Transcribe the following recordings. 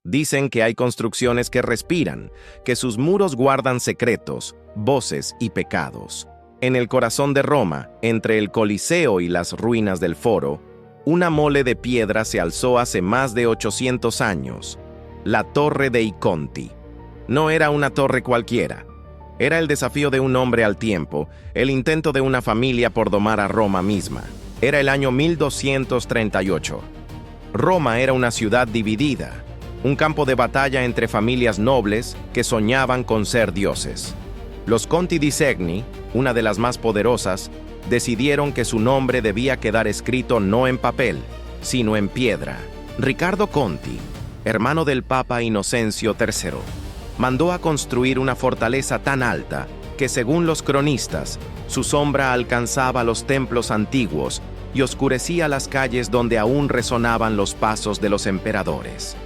Dicen que hay construcciones que respiran, que sus muros guardan secretos, voces y pecados. En el corazón de Roma, entre el Coliseo y las ruinas del Foro, una mole de piedra se alzó hace más de 800 años, la Torre dei Conti. No era una torre cualquiera. Era el desafío de un hombre al tiempo, el intento de una familia por domar a Roma misma. Era el año 1238. Roma era una ciudad dividida, un campo de batalla entre familias nobles que soñaban con ser dioses. Los Conti di Segni, una de las más poderosas, decidieron que su nombre debía quedar escrito no en papel, sino en piedra. Ricardo Conti, hermano del Papa Inocencio III, mandó a construir una fortaleza tan alta que, según los cronistas, su sombra alcanzaba los templos antiguos y oscurecía las calles donde aún resonaban los pasos de los emperadores.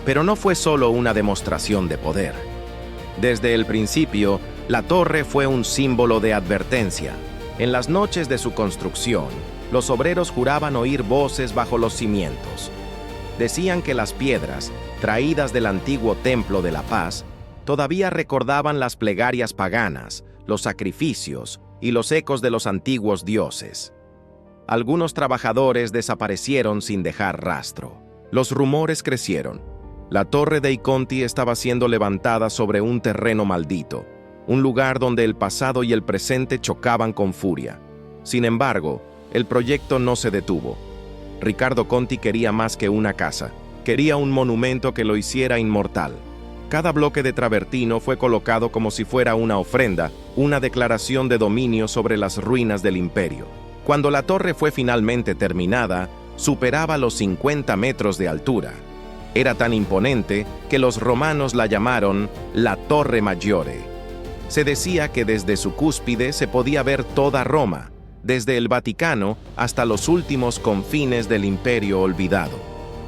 Pero no fue solo una demostración de poder. Desde el principio, la torre fue un símbolo de advertencia. En las noches de su construcción, los obreros juraban oír voces bajo los cimientos. Decían que las piedras, traídas del antiguo Templo de la Paz, todavía recordaban las plegarias paganas, los sacrificios y los ecos de los antiguos dioses. Algunos trabajadores desaparecieron sin dejar rastro. Los rumores crecieron. La Torre dei Conti estaba siendo levantada sobre un terreno maldito, un lugar donde el pasado y el presente chocaban con furia. Sin embargo, el proyecto no se detuvo. Ricardo Conti quería más que una casa. Quería un monumento que lo hiciera inmortal. Cada bloque de travertino fue colocado como si fuera una ofrenda, una declaración de dominio sobre las ruinas del imperio. Cuando la torre fue finalmente terminada, superaba los 50 metros de altura. Era tan imponente que los romanos la llamaron la Torre Maggiore. Se decía que desde su cúspide se podía ver toda Roma, desde el Vaticano hasta los últimos confines del imperio olvidado.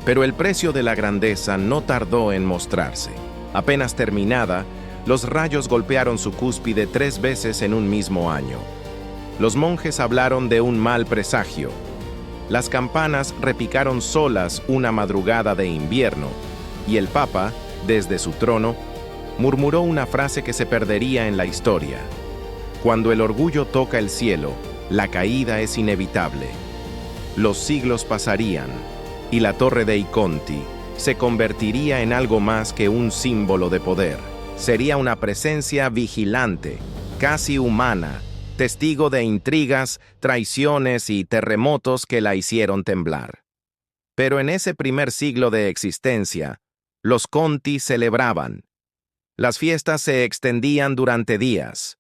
Pero el precio de la grandeza no tardó en mostrarse. Apenas terminada, los rayos golpearon su cúspide 3 veces en un mismo año. Los monjes hablaron de un mal presagio. Las campanas repicaron solas una madrugada de invierno, y el Papa, desde su trono, murmuró una frase que se perdería en la historia. Cuando el orgullo toca el cielo, la caída es inevitable. Los siglos pasarían, y la Torre dei Conti se convertiría en algo más que un símbolo de poder. Sería una presencia vigilante, casi humana, testigo de intrigas, traiciones y terremotos que la hicieron temblar. Pero en ese primer siglo de existencia, los Conti celebraban. Las fiestas se extendían durante días.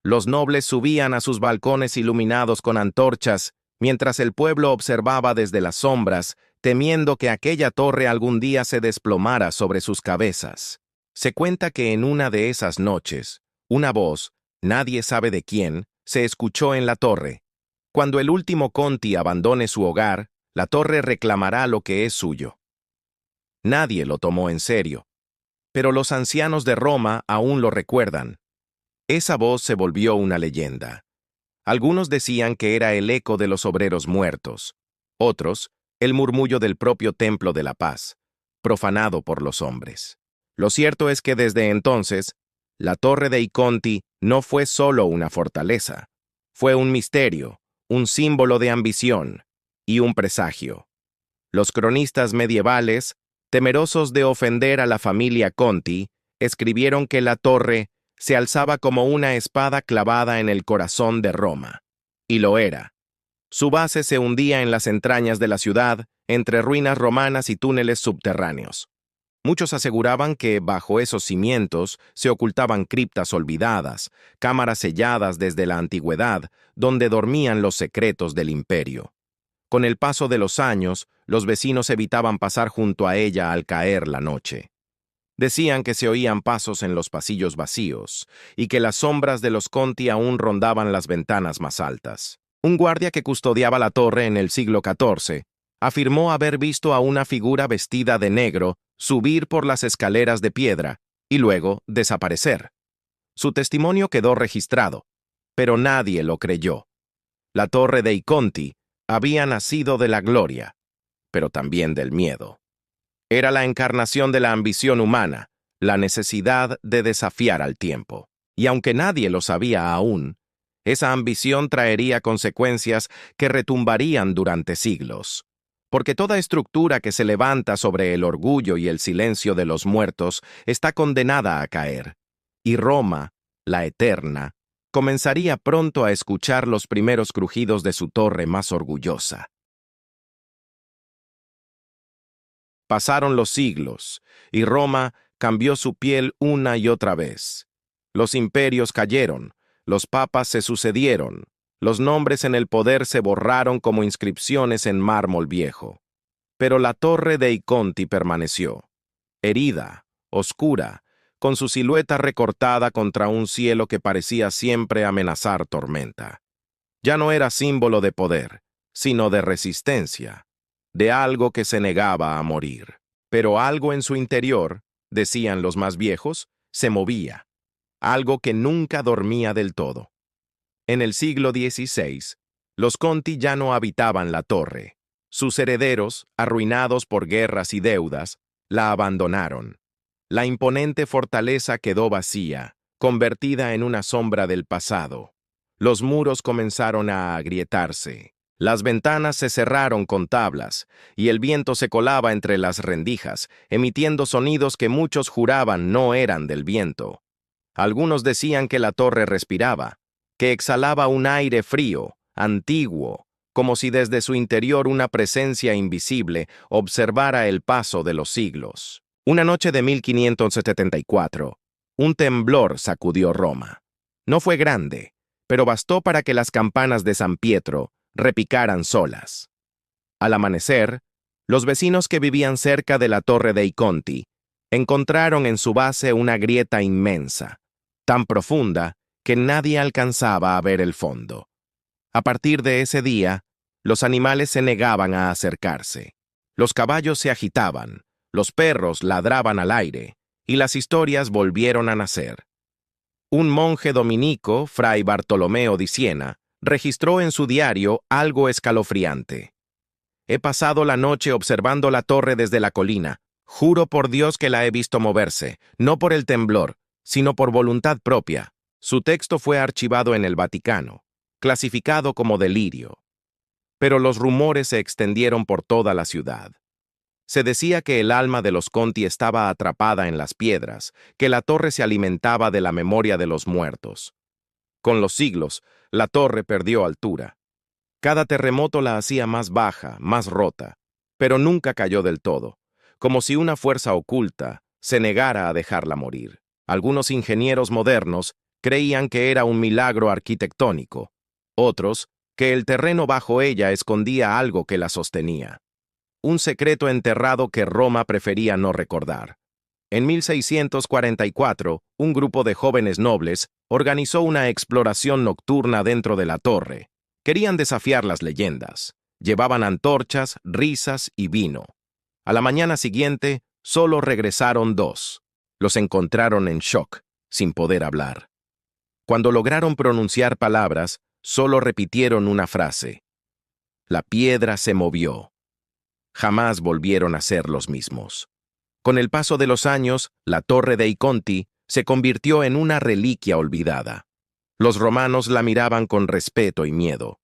Los nobles subían a sus balcones iluminados con antorchas, mientras el pueblo observaba desde las sombras, temiendo que aquella torre algún día se desplomara sobre sus cabezas. Se cuenta que en una de esas noches, una voz, nadie sabe de quién, se escuchó en la torre. Cuando el último Conti abandone su hogar, la torre reclamará lo que es suyo. Nadie lo tomó en serio, pero los ancianos de Roma aún lo recuerdan. Esa voz se volvió una leyenda. Algunos decían que era el eco de los obreros muertos, otros, el murmullo del propio Templo de la Paz, profanado por los hombres. Lo cierto es que desde entonces, la Torre dei Conti no fue solo una fortaleza, fue un misterio, un símbolo de ambición y un presagio. Los cronistas medievales, temerosos de ofender a la familia Conti, escribieron que la torre se alzaba como una espada clavada en el corazón de Roma. Y lo era. Su base se hundía en las entrañas de la ciudad, entre ruinas romanas y túneles subterráneos. Muchos aseguraban que bajo esos cimientos se ocultaban criptas olvidadas, cámaras selladas desde la antigüedad, donde dormían los secretos del imperio. Con el paso de los años, los vecinos evitaban pasar junto a ella al caer la noche. Decían que se oían pasos en los pasillos vacíos y que las sombras de los Conti aún rondaban las ventanas más altas. Un guardia que custodiaba la torre en el siglo XIV afirmó haber visto a una figura vestida de negro subir por las escaleras de piedra y luego desaparecer. Su testimonio quedó registrado, pero nadie lo creyó. La Torre dei Conti había nacido de la gloria, pero también del miedo. Era la encarnación de la ambición humana, la necesidad de desafiar al tiempo. Y aunque nadie lo sabía aún, esa ambición traería consecuencias que retumbarían durante siglos. Porque toda estructura que se levanta sobre el orgullo y el silencio de los muertos está condenada a caer. Y Roma, la eterna, comenzaría pronto a escuchar los primeros crujidos de su torre más orgullosa. Pasaron los siglos, y Roma cambió su piel una y otra vez. Los imperios cayeron, los papas se sucedieron, los nombres en el poder se borraron como inscripciones en mármol viejo. Pero la torre dei Conti permaneció, herida, oscura, con su silueta recortada contra un cielo que parecía siempre amenazar tormenta. Ya no era símbolo de poder, sino de resistencia, de algo que se negaba a morir. Pero algo en su interior, decían los más viejos, se movía, algo que nunca dormía del todo. En el siglo XVI, los Conti ya no habitaban la torre. Sus herederos, arruinados por guerras y deudas, la abandonaron. La imponente fortaleza quedó vacía, convertida en una sombra del pasado. Los muros comenzaron a agrietarse. Las ventanas se cerraron con tablas, y el viento se colaba entre las rendijas, emitiendo sonidos que muchos juraban no eran del viento. Algunos decían que la torre respiraba, que exhalaba un aire frío, antiguo, como si desde su interior una presencia invisible observara el paso de los siglos. Una noche de 1574, un temblor sacudió Roma. No fue grande, pero bastó para que las campanas de San Pietro repicaran solas. Al amanecer, los vecinos que vivían cerca de la Torre dei Conti encontraron en su base una grieta inmensa, tan profunda que nadie alcanzaba a ver el fondo. A partir de ese día, los animales se negaban a acercarse. Los caballos se agitaban, los perros ladraban al aire, y las historias volvieron a nacer. Un monje dominico, Fray Bartolomeo di Siena, registró en su diario algo escalofriante. He pasado la noche observando la torre desde la colina. Juro por Dios que la he visto moverse, no por el temblor, sino por voluntad propia. Su texto fue archivado en el Vaticano, clasificado como delirio. Pero los rumores se extendieron por toda la ciudad. Se decía que el alma de los Conti estaba atrapada en las piedras, que la torre se alimentaba de la memoria de los muertos. Con los siglos, la torre perdió altura. Cada terremoto la hacía más baja, más rota, pero nunca cayó del todo, como si una fuerza oculta se negara a dejarla morir. Algunos ingenieros modernos creían que era un milagro arquitectónico, otros que el terreno bajo ella escondía algo que la sostenía. Un secreto enterrado que Roma prefería no recordar. En 1644, un grupo de jóvenes nobles organizó una exploración nocturna dentro de la torre. Querían desafiar las leyendas. Llevaban antorchas, risas y vino. A la mañana siguiente, solo regresaron 2. Los encontraron en shock, sin poder hablar. Cuando lograron pronunciar palabras, solo repitieron una frase. La piedra se movió. Jamás volvieron a ser los mismos. Con el paso de los años, la Torre dei Conti se convirtió en una reliquia olvidada. Los romanos la miraban con respeto y miedo.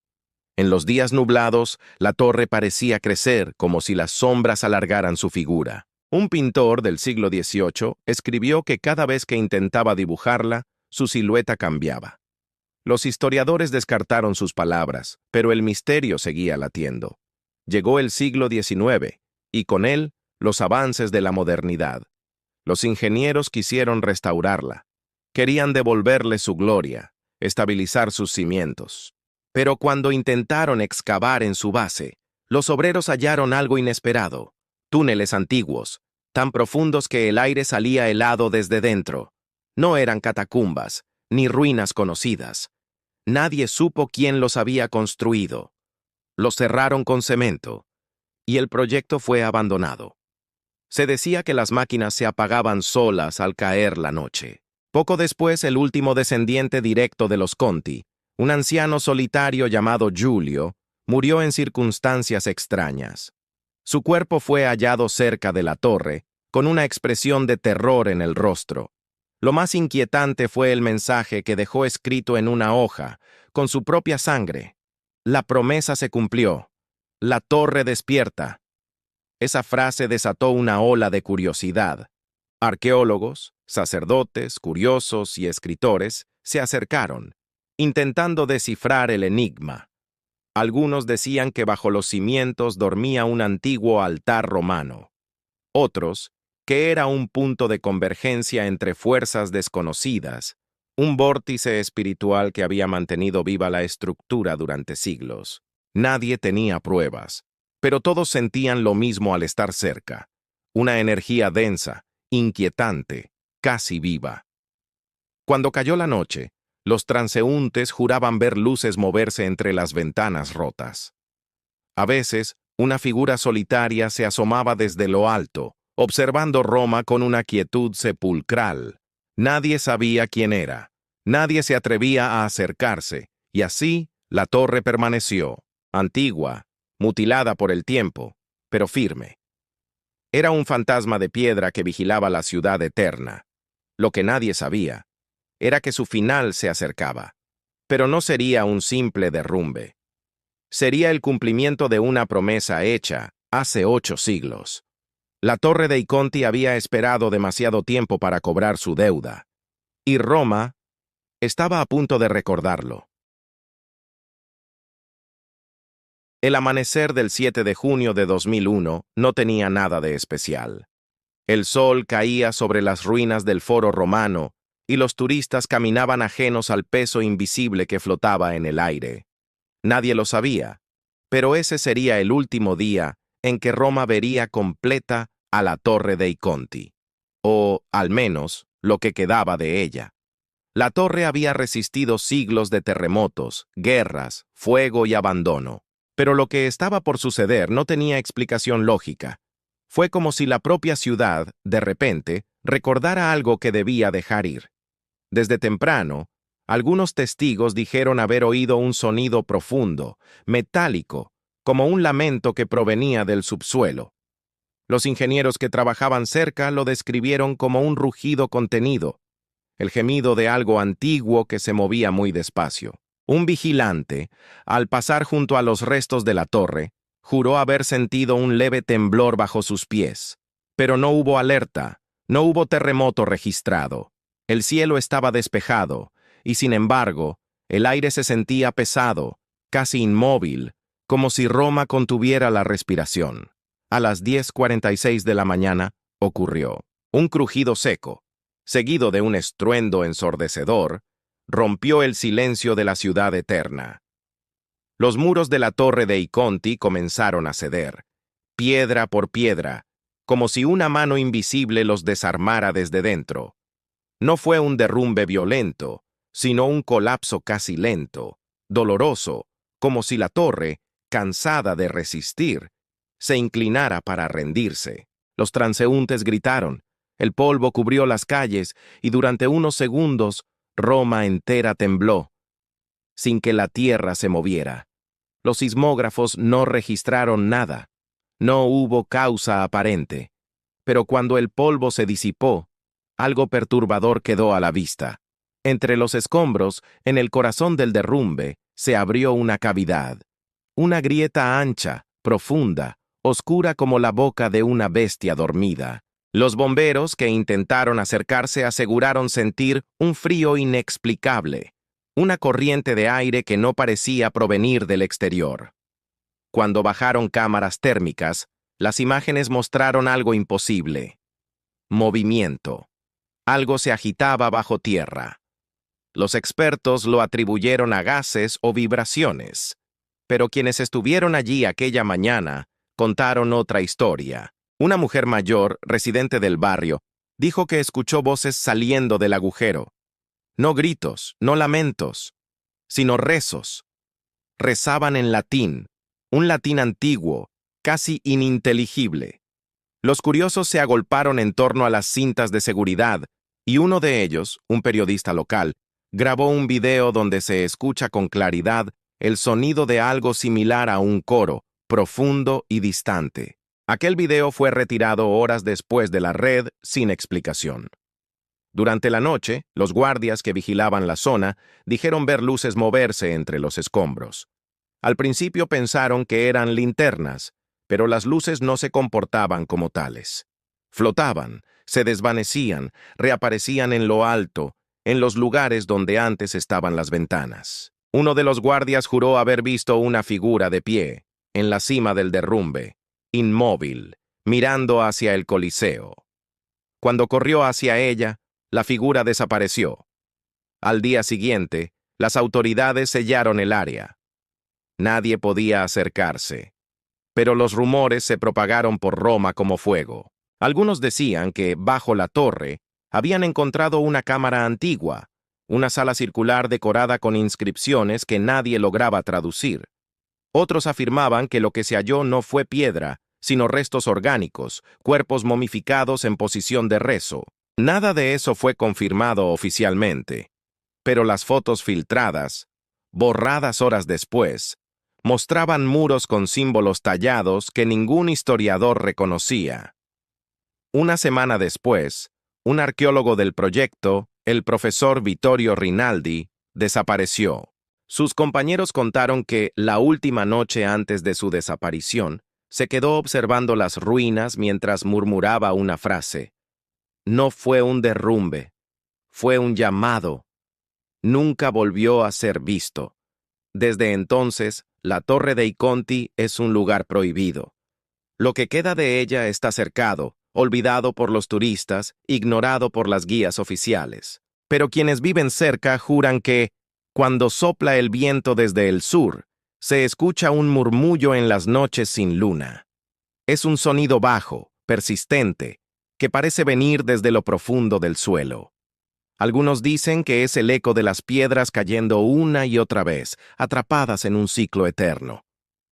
En los días nublados, la torre parecía crecer como si las sombras alargaran su figura. Un pintor del siglo XVIII escribió que cada vez que intentaba dibujarla, su silueta cambiaba. Los historiadores descartaron sus palabras, pero el misterio seguía latiendo. Llegó el siglo XIX, y con él, los avances de la modernidad. Los ingenieros quisieron restaurarla. Querían devolverle su gloria, estabilizar sus cimientos. Pero cuando intentaron excavar en su base, los obreros hallaron algo inesperado. Túneles antiguos, tan profundos que el aire salía helado desde dentro. No eran catacumbas, ni ruinas conocidas. Nadie supo quién los había construido. Los cerraron con cemento, y el proyecto fue abandonado. Se decía que las máquinas se apagaban solas al caer la noche. Poco después, el último descendiente directo de los Conti, un anciano solitario llamado Giulio, murió en circunstancias extrañas. Su cuerpo fue hallado cerca de la torre, con una expresión de terror en el rostro. Lo más inquietante fue el mensaje que dejó escrito en una hoja, con su propia sangre. La promesa se cumplió. La torre despierta. Esa frase desató una ola de curiosidad. Arqueólogos, sacerdotes, curiosos y escritores se acercaron, intentando descifrar el enigma. Algunos decían que bajo los cimientos dormía un antiguo altar romano. Otros, que era un punto de convergencia entre fuerzas desconocidas, un vórtice espiritual que había mantenido viva la estructura durante siglos. Nadie tenía pruebas, pero todos sentían lo mismo al estar cerca, una energía densa, inquietante, casi viva. Cuando cayó la noche, los transeúntes juraban ver luces moverse entre las ventanas rotas. A veces, una figura solitaria se asomaba desde lo alto, observando Roma con una quietud sepulcral. Nadie sabía quién era, nadie se atrevía a acercarse, y así la torre permaneció, antigua, mutilada por el tiempo, pero firme. Era un fantasma de piedra que vigilaba la ciudad eterna. Lo que nadie sabía era que su final se acercaba, pero no sería un simple derrumbe. Sería el cumplimiento de una promesa hecha hace 8 siglos. La torre dei Conti había esperado demasiado tiempo para cobrar su deuda, y Roma estaba a punto de recordarlo. El amanecer del 7 de junio de 2001 no tenía nada de especial. El sol caía sobre las ruinas del Foro Romano y los turistas caminaban ajenos al peso invisible que flotaba en el aire. Nadie lo sabía, pero ese sería el último día en que Roma vería completa a la Torre dei Conti, o, al menos, lo que quedaba de ella. La torre había resistido siglos de terremotos, guerras, fuego y abandono, pero lo que estaba por suceder no tenía explicación lógica. Fue como si la propia ciudad, de repente, recordara algo que debía dejar ir. Desde temprano, algunos testigos dijeron haber oído un sonido profundo, metálico, como un lamento que provenía del subsuelo. Los ingenieros que trabajaban cerca lo describieron como un rugido contenido, el gemido de algo antiguo que se movía muy despacio. Un vigilante, al pasar junto a los restos de la torre, juró haber sentido un leve temblor bajo sus pies. Pero no hubo alerta, no hubo terremoto registrado. El cielo estaba despejado, y sin embargo, el aire se sentía pesado, casi inmóvil, como si Roma contuviera la respiración. A las 10:46 de la mañana ocurrió. Un crujido seco, seguido de un estruendo ensordecedor, rompió el silencio de la ciudad eterna. Los muros de la Torre dei Conti comenzaron a ceder, piedra por piedra, como si una mano invisible los desarmara desde dentro. No fue un derrumbe violento, sino un colapso casi lento, doloroso, como si la torre, cansada de resistir, se inclinara para rendirse. Los transeúntes gritaron, el polvo cubrió las calles y durante unos segundos Roma entera tembló, sin que la tierra se moviera. Los sismógrafos no registraron nada. No hubo causa aparente. Pero cuando el polvo se disipó, algo perturbador quedó a la vista. Entre los escombros, en el corazón del derrumbe, se abrió una cavidad. Una grieta ancha, profunda, oscura como la boca de una bestia dormida. Los bomberos que intentaron acercarse aseguraron sentir un frío inexplicable, una corriente de aire que no parecía provenir del exterior. Cuando bajaron cámaras térmicas, las imágenes mostraron algo imposible. Movimiento. Algo se agitaba bajo tierra. Los expertos lo atribuyeron a gases o vibraciones, pero quienes estuvieron allí aquella mañana contaron otra historia. Una mujer mayor, residente del barrio, dijo que escuchó voces saliendo del agujero. No gritos, no lamentos, sino rezos. Rezaban en latín, un latín antiguo, casi ininteligible. Los curiosos se agolparon en torno a las cintas de seguridad, y uno de ellos, un periodista local, grabó un video donde se escucha con claridad el sonido de algo similar a un coro, profundo y distante. Aquel video fue retirado horas después de la red sin explicación. Durante la noche, los guardias que vigilaban la zona dijeron ver luces moverse entre los escombros. Al principio pensaron que eran linternas, pero las luces no se comportaban como tales. Flotaban, se desvanecían, reaparecían en lo alto, en los lugares donde antes estaban las ventanas. Uno de los guardias juró haber visto una figura de pie, en la cima del derrumbe, inmóvil, mirando hacia el Coliseo. Cuando corrió hacia ella, la figura desapareció. Al día siguiente, las autoridades sellaron el área. Nadie podía acercarse, pero los rumores se propagaron por Roma como fuego. Algunos decían que, bajo la torre, habían encontrado una cámara antigua, una sala circular decorada con inscripciones que nadie lograba traducir. Otros afirmaban que lo que se halló no fue piedra, sino restos orgánicos, cuerpos momificados en posición de rezo. Nada de eso fue confirmado oficialmente, pero las fotos filtradas, borradas horas después, mostraban muros con símbolos tallados que ningún historiador reconocía. Una semana después, un arqueólogo del proyecto, el profesor Vittorio Rinaldi, desapareció. Sus compañeros contaron que, la última noche antes de su desaparición, se quedó observando las ruinas mientras murmuraba una frase. No fue un derrumbe, fue un llamado. Nunca volvió a ser visto. Desde entonces, la Torre dei Conti es un lugar prohibido. Lo que queda de ella está cercado, olvidado por los turistas, ignorado por las guías oficiales. Pero quienes viven cerca juran que, cuando sopla el viento desde el sur, se escucha un murmullo en las noches sin luna. Es un sonido bajo, persistente, que parece venir desde lo profundo del suelo. Algunos dicen que es el eco de las piedras cayendo una y otra vez, atrapadas en un ciclo eterno.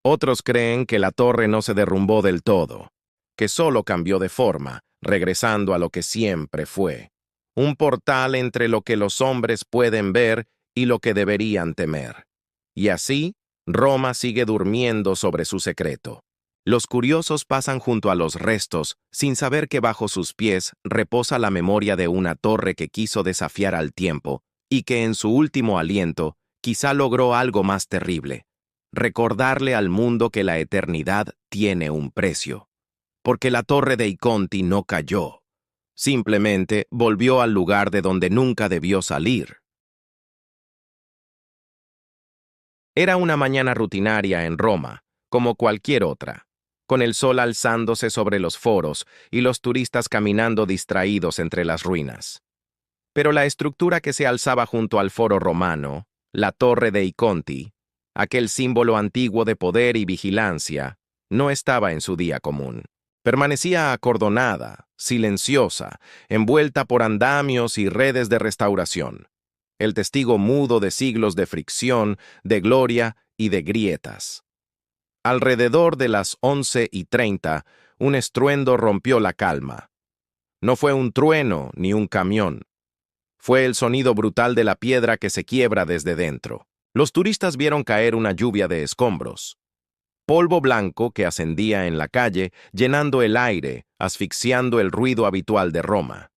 Otros creen que la torre no se derrumbó del todo, que solo cambió de forma, regresando a lo que siempre fue. Un portal entre lo que los hombres pueden ver y lo que deberían temer. Y así, Roma sigue durmiendo sobre su secreto. Los curiosos pasan junto a los restos, sin saber que bajo sus pies reposa la memoria de una torre que quiso desafiar al tiempo y que en su último aliento quizá logró algo más terrible: recordarle al mundo que la eternidad tiene un precio. Porque la Torre dei Conti no cayó, simplemente volvió al lugar de donde nunca debió salir. Era una mañana rutinaria en Roma, como cualquier otra, con el sol alzándose sobre los foros y los turistas caminando distraídos entre las ruinas. Pero la estructura que se alzaba junto al foro romano, la Torre dei Conti, aquel símbolo antiguo de poder y vigilancia, no estaba en su día común. Permanecía acordonada, silenciosa, envuelta por andamios y redes de restauración, el testigo mudo de siglos de fricción, de gloria y de grietas. Alrededor de las 11:30, un estruendo rompió la calma. No fue un trueno ni un camión. Fue el sonido brutal de la piedra que se quiebra desde dentro. Los turistas vieron caer una lluvia de escombros. Polvo blanco que ascendía en la calle, llenando el aire, asfixiando el ruido habitual de Roma.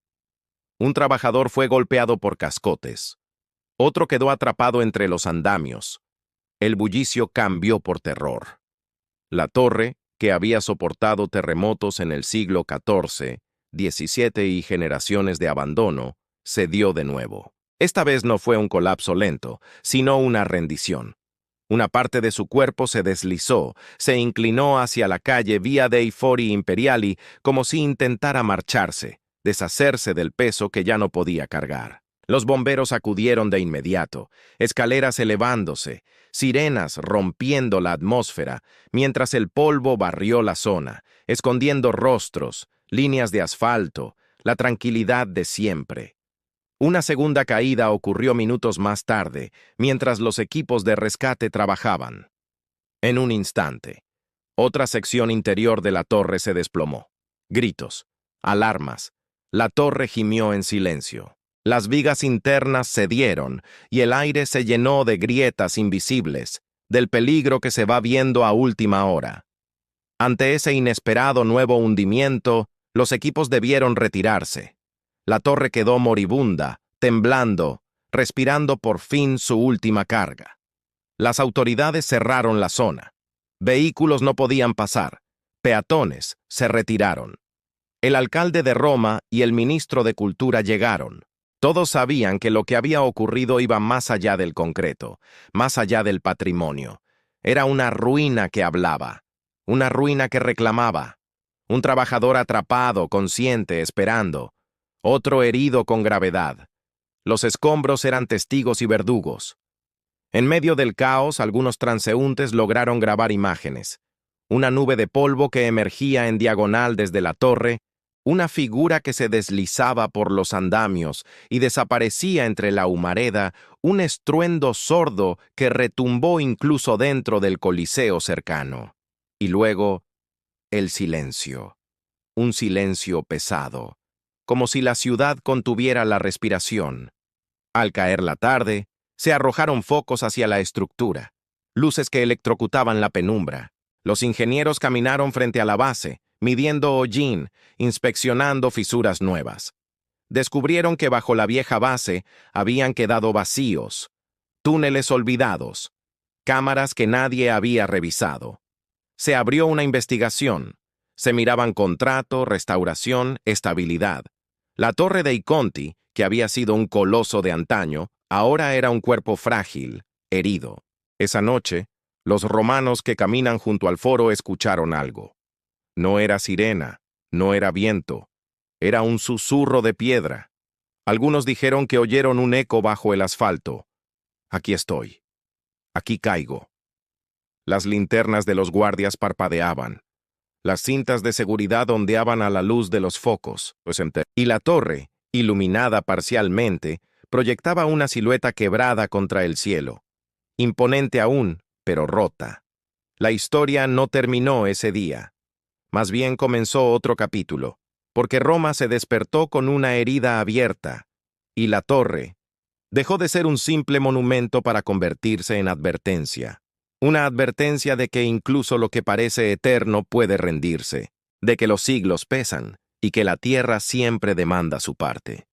Un trabajador fue golpeado por cascotes. Otro quedó atrapado entre los andamios. El bullicio cambió por terror. La torre, que había soportado terremotos en el siglo XIV, XVII y generaciones de abandono, cedió de nuevo. Esta vez no fue un colapso lento, sino una rendición. Una parte de su cuerpo se deslizó, se inclinó hacia la calle Via dei Fori Imperiali como si intentara marcharse, deshacerse del peso que ya no podía cargar. Los bomberos acudieron de inmediato, escaleras elevándose, sirenas rompiendo la atmósfera, mientras el polvo barrió la zona, escondiendo rostros, líneas de asfalto, la tranquilidad de siempre. Una segunda caída ocurrió minutos más tarde, mientras los equipos de rescate trabajaban. En un instante, otra sección interior de la torre se desplomó. Gritos, alarmas. La torre gimió en silencio. Las vigas internas cedieron y el aire se llenó de grietas invisibles, del peligro que se va viendo a última hora. Ante ese inesperado nuevo hundimiento, los equipos debieron retirarse. La torre quedó moribunda, temblando, respirando por fin su última carga. Las autoridades cerraron la zona. Vehículos no podían pasar. Peatones se retiraron. El alcalde de Roma y el ministro de Cultura llegaron. Todos sabían que lo que había ocurrido iba más allá del concreto, más allá del patrimonio. Era una ruina que hablaba, una ruina que reclamaba. Un trabajador atrapado, consciente, esperando. Otro herido con gravedad. Los escombros eran testigos y verdugos. En medio del caos, algunos transeúntes lograron grabar imágenes. Una nube de polvo que emergía en diagonal desde la torre, una figura que se deslizaba por los andamios y desaparecía entre la humareda, un estruendo sordo que retumbó incluso dentro del coliseo cercano. Y luego, el silencio. Un silencio pesado, como si la ciudad contuviera la respiración. Al caer la tarde, se arrojaron focos hacia la estructura, luces que electrocutaban la penumbra. Los ingenieros caminaron frente a la base, midiendo hollín, inspeccionando fisuras nuevas. Descubrieron que bajo la vieja base habían quedado vacíos, túneles olvidados, cámaras que nadie había revisado. Se abrió una investigación. Se miraban contrato, restauración, estabilidad. La torre de Iconti, que había sido un coloso de antaño, ahora era un cuerpo frágil, herido. Esa noche, los romanos que caminan junto al foro escucharon algo. No era sirena, no era viento, era un susurro de piedra. Algunos dijeron que oyeron un eco bajo el asfalto. Aquí estoy. Aquí caigo. Las linternas de los guardias parpadeaban. Las cintas de seguridad ondeaban a la luz de los focos, y la torre, iluminada parcialmente, proyectaba una silueta quebrada contra el cielo. Imponente aún, pero rota. La historia no terminó ese día. Más bien comenzó otro capítulo, porque Roma se despertó con una herida abierta, y la torre dejó de ser un simple monumento para convertirse en advertencia. Una advertencia de que incluso lo que parece eterno puede rendirse, de que los siglos pesan y que la tierra siempre demanda su parte.